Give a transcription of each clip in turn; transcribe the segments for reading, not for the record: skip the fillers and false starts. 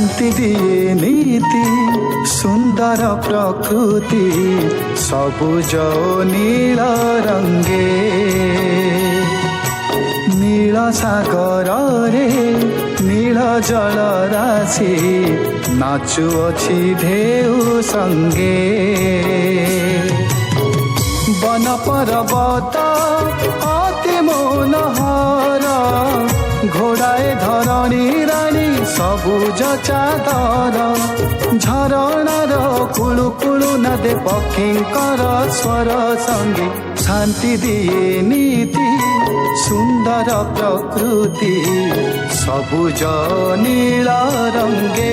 शांति दिए नीति सुंदर प्रकृति सबुज नील रंगे नील सागर रे नील जल राशि नाचुअछि ढेउ संगे वन पर्वत अति मनोहर घोड़ाए धरणी रानी सबुज चादर झरणार कुलु कुलु नदे पक्षींकर स्वर संगे शांति दिए नीति सुंदर प्रकृति सबुज नील रंगे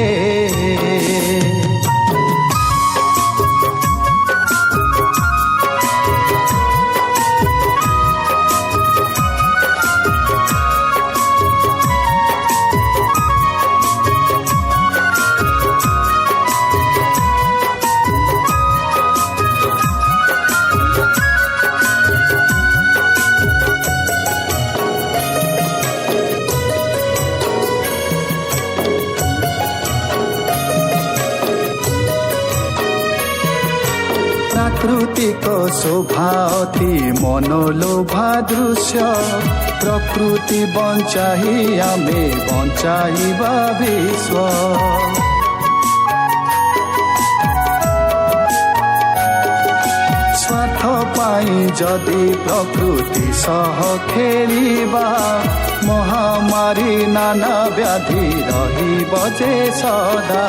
प्राकृतिक शोभा अति मनोलोभा दृश्य प्रकृति बंचाई आमे बंचाइबा विश्व स्वार्थ पाई जदि प्रकृति सह खेलिबा महामारी नाना व्याधि रहिब जे सदा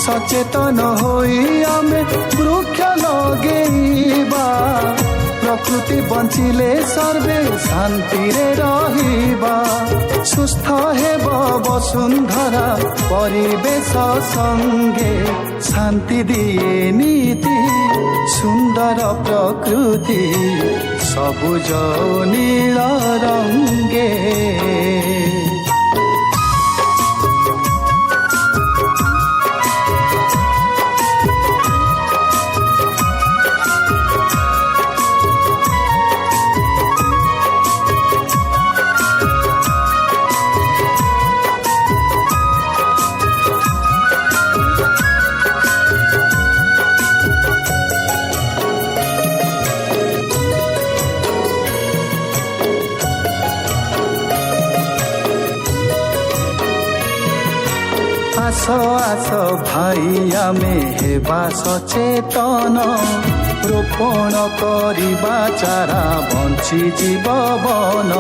सचेतन होई आमे वृक्ष लगेइबा प्रकृति बंचिले सर्वे शांति रे रहिबा सुस्थ हेब वसुंधरा परिवेश संगे शांति दिए नीति सुंदर प्रकृति सबुज नील रंगे आस आस भाई आमे हेबा सचेतन रोपण करिबा चारा बंची जीवन।